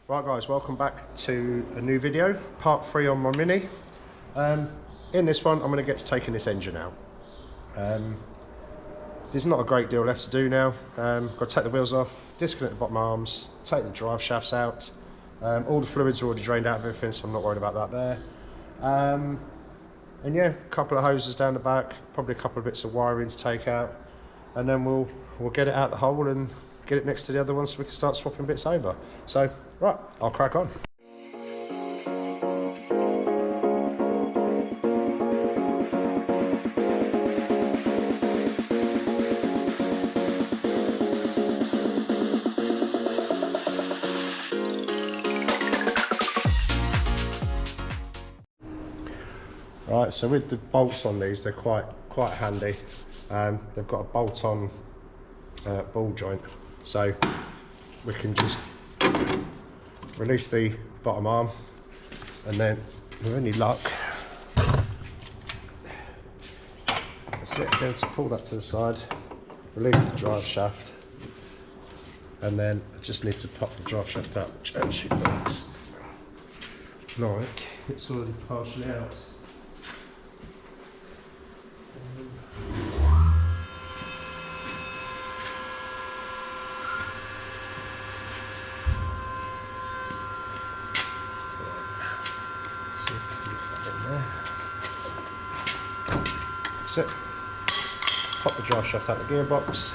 Right guys, welcome back to a new video, part 3 on my Mini. In this one I'm going to get to taking this engine out. There's not a great deal left to do now. Got to take the wheels off, disconnect the bottom arms, take the drive shafts out. All the fluids are already drained out of everything, so I'm not worried about that there. And yeah, a couple of hoses down the back, probably a couple of bits of wiring to take out, and then we'll get it out the hole and get it next to the other one so we can start swapping bits over. So, right, I'll crack on. Right, so with the bolts on these, they're quite handy. They've got a bolt-on ball joint, so we can just release the bottom arm, and then with any luck, that's it. Be able to pull that to the side, release the drive shaft, and then I just need to pop the drive shaft out, which actually looks like it's already partially out. See if I can get that in there. That's it. Pop the drive shaft out the gearbox.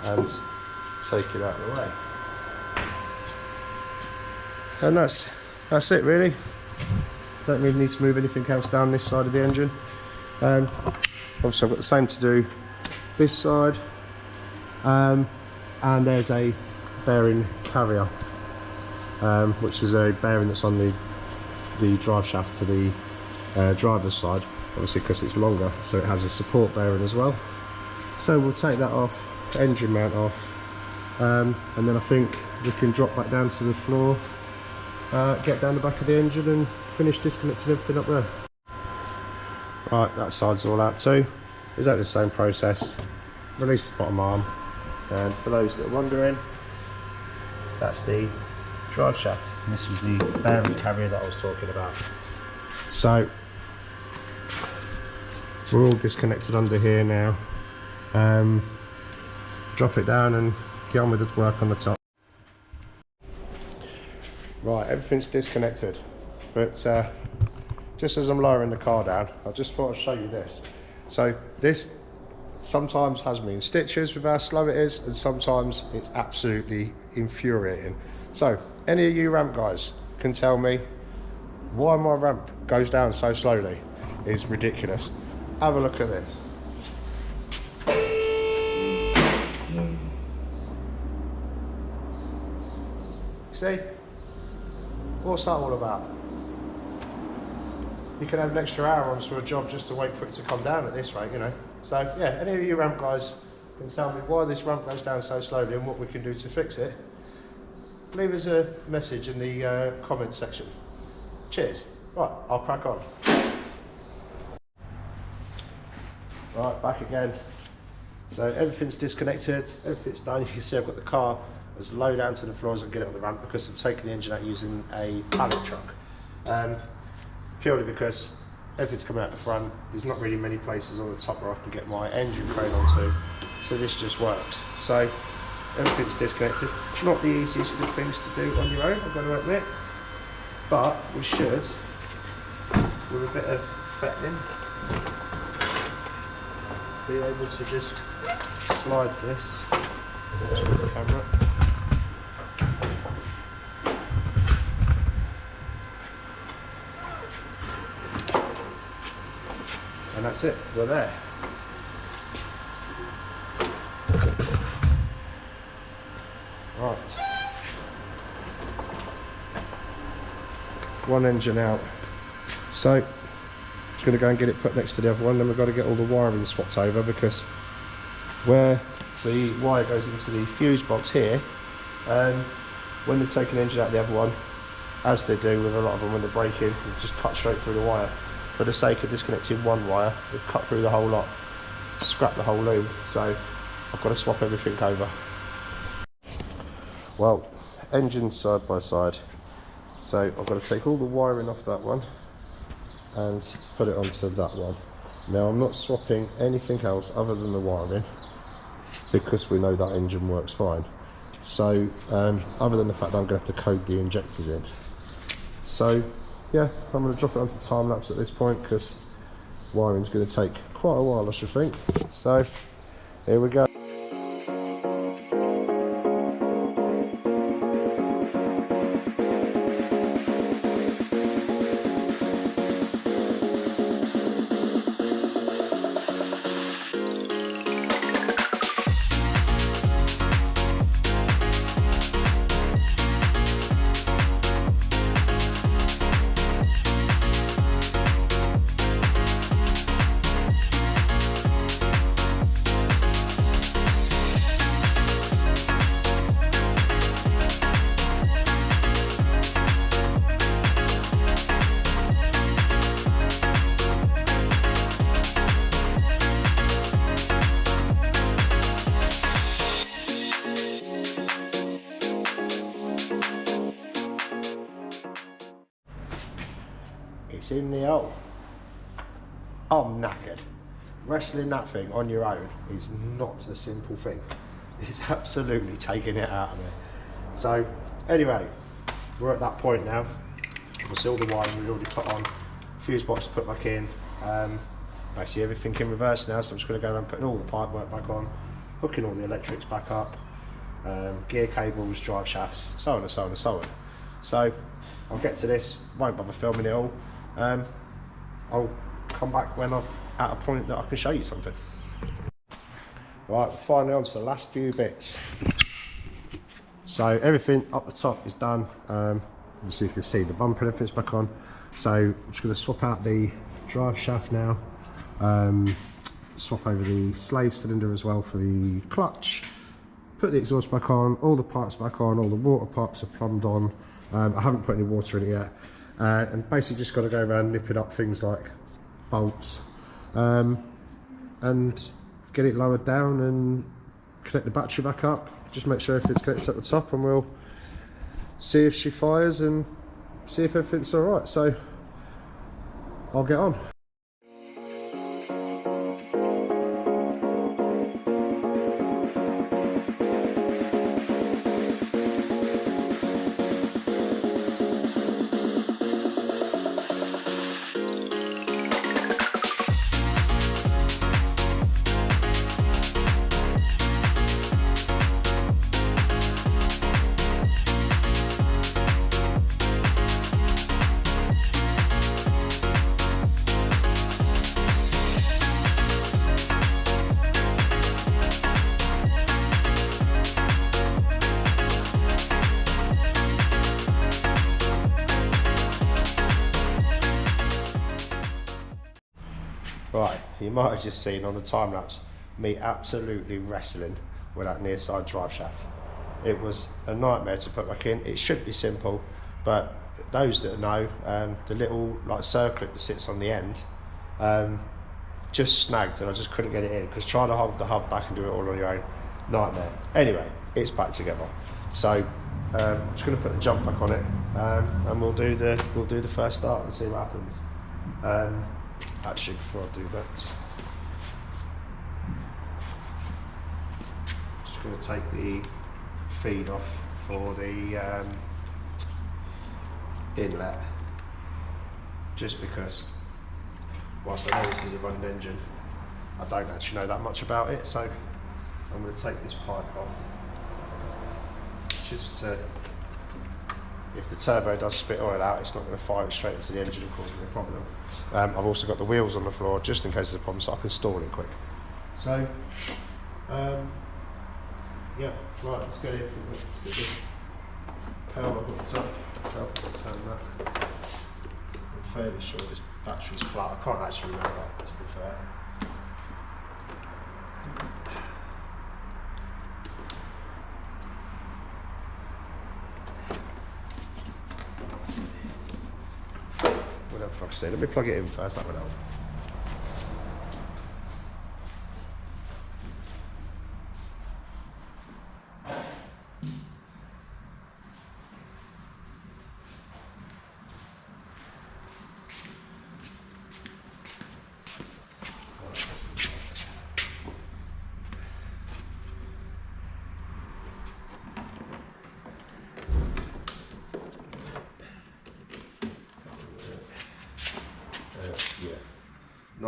And take it out of the way. And that's it really. Don't really need to move anything else down this side of the engine. Obviously I've got the same to do this side. And there's a bearing carrier, which is a bearing that's on the drive shaft for the driver's side, obviously because it's longer, so it has a support bearing as well. So we'll take that off, engine mount off, and then I think we can drop back down to the floor, get down the back of the engine and finish disconnecting everything up there. Right, that side's all out too. Exactly the same process. Release the bottom arm, and for those that are wondering, that's the drive shaft, and this is the bearing carrier that I was talking about. So we're all disconnected under here now. Drop it down and get on with the work on the top. Right, everything's disconnected, but just as I'm lowering the car down, I just thought I'd show you this. So this sometimes has me in stitches with how slow it is, and sometimes it's absolutely infuriating. So any of you ramp guys can tell me why my ramp goes down so slowly is ridiculous. Have a look at this. See? What's that all about? You can have an extra hour onto a job just to wait for it to come down at this rate, you know. So yeah, any of you ramp guys can tell me why this ramp goes down so slowly and what we can do to fix it. Leave us a message in the comments section. Cheers. Right, I'll crack on. Right, back again. So everything's disconnected, everything's done. You can see I've got the car as low down to the floor as I can get it on the ramp because I've taken the engine out using a pallet truck. Purely because everything's coming out the front. There's not really many places on the top where I can get my engine crane onto, so this just works. So everything's disconnected. Not the easiest of things to do on your own, I'm going to admit, but we should, with a bit of fettling, be able to just slide this with the camera. And that's it, we're there. Right. One engine out. So, just going to go and get it put next to the other one, then we've got to get all the wiring swapped over because where the wire goes into the fuse box here, when they've taken the engine out of the other one, as they do with a lot of them when they're braking, they just cut straight through the wire. For the sake of disconnecting one wire, they've cut through the whole lot, scrapped the whole loom. So I've got to swap everything over. Well, engines side by side. So I've got to take all the wiring off that one and put it onto that one. Now I'm not swapping anything else other than the wiring because we know that engine works fine. So other than the fact that I'm going to have to code the injectors in. So yeah, I'm going to drop it onto time lapse at this point because wiring's going to take quite a while, I should think. So here we go. It's in the hole. I'm knackered. Wrestling that thing on your own is not a simple thing. It's absolutely taking it out of me. So anyway, we're at that point now. We'll see all the wiring we've already put on, fuse box put back in, basically everything in reverse now. So I'm just going to go around putting all the pipe work back on, hooking all the electrics back up, gear cables, drive shafts, so on and so on and so on. So I'll get to this, won't bother filming it all. I'll come back when I'm at a point that I can show you something. Right, finally on to the last few bits. So everything up the top is done. Obviously you can see the bumper and everything's back on. So I'm just going to swap out the drive shaft now. Swap over the slave cylinder as well for the clutch. Put the exhaust back on, all the pipes back on, all the water pipes are plumbed on. I haven't put any water in it yet. And basically just got to go around nipping up things like bolts and get it lowered down and connect the battery back up. Just make sure everything's connected at the top and we'll see if she fires and see if everything's alright. So I'll get on. Right, you might have just seen on the time lapse me absolutely wrestling with that near side drive shaft. It was a nightmare to put back in. It should be simple, but those that know, the little like circlip that sits on the end just snagged and I just couldn't get it in because trying to hold the hub back and do it all on your own, nightmare. Anyway, it's back together. So I'm just going to put the jump back on it and we'll do the first start and see what happens. Actually, before I do that, just going to take the feed off for the inlet, just because whilst I know this is a running engine, I don't actually know that much about it, so I'm going to take this pipe off just to, if the turbo does spit oil out, it's not going to fire it straight into the engine and cause me a problem. I've also got the wheels on the floor just in case there's a problem, so I can stall it quick. So, yeah, right, let's get it. Let's get the power up at the top. I'll turn that. I'm fairly sure this battery's flat. I can't actually remember, to be fair. Let me plug it in first, that would help.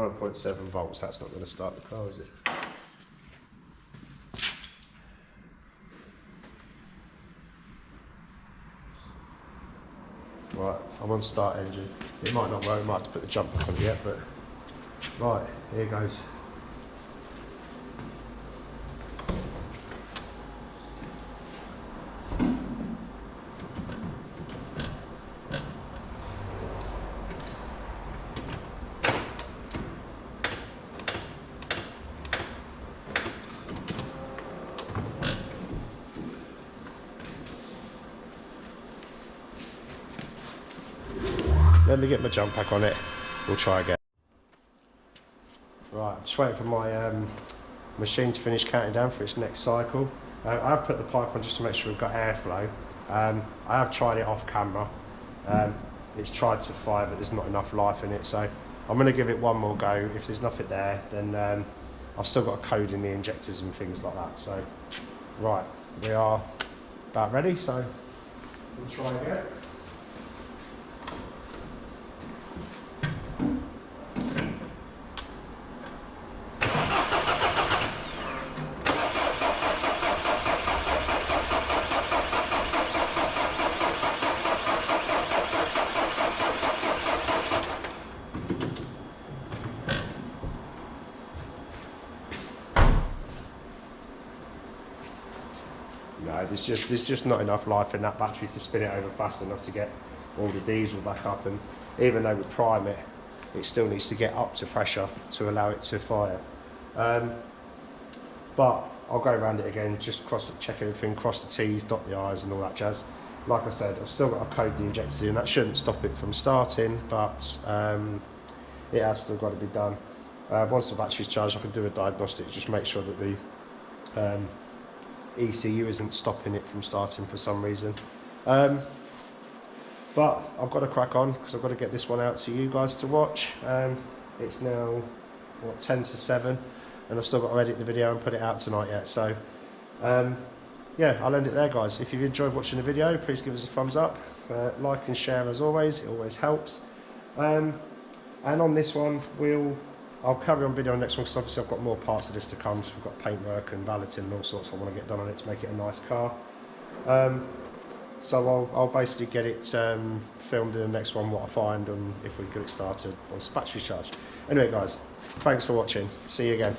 9.7 volts, that's not going to start the car, is it? Right, I'm on start engine. It might not work, I might have to put the jump back on yet, but right, here goes. Let me get my jump pack on it, we'll try again. Right, I'm just waiting for my machine to finish counting down for its next cycle. I have put the pipe on just to make sure we've got airflow. I have tried it off camera. It's tried to fire, but there's not enough life in it, so I'm going to give it one more go. If there's nothing there, then I've still got a code in the injectors and things like that. So, right, we are about ready, so we'll try again. No, there's just not enough life in that battery to spin it over fast enough to get all the diesel back up, and even though we prime it, it still needs to get up to pressure to allow it to fire. But I'll go around it again, just check everything, cross the T's, dot the I's and all that jazz. Like I said, I've still got to code the injectors in. That shouldn't stop it from starting, but it has still got to be done. Once the battery's charged, I can do a diagnostic, just make sure that the ECU isn't stopping it from starting for some reason. But I've got to crack on because I've got to get this one out to you guys to watch. It's now, what, 10 to 7, and I've still got to edit the video and put it out tonight yet. So yeah, I'll end it there, guys. If you've enjoyed watching the video, please give us a thumbs up, like and share as always, it always helps. And on this one, I'll carry on video on the next one because obviously I've got more parts of this to come. So we've got paintwork and valeting and all sorts I want to get done on it to make it a nice car. So I'll basically get it filmed in the next one, what I find, and if we get it started once the battery's charged. Anyway, guys, thanks for watching. See you again.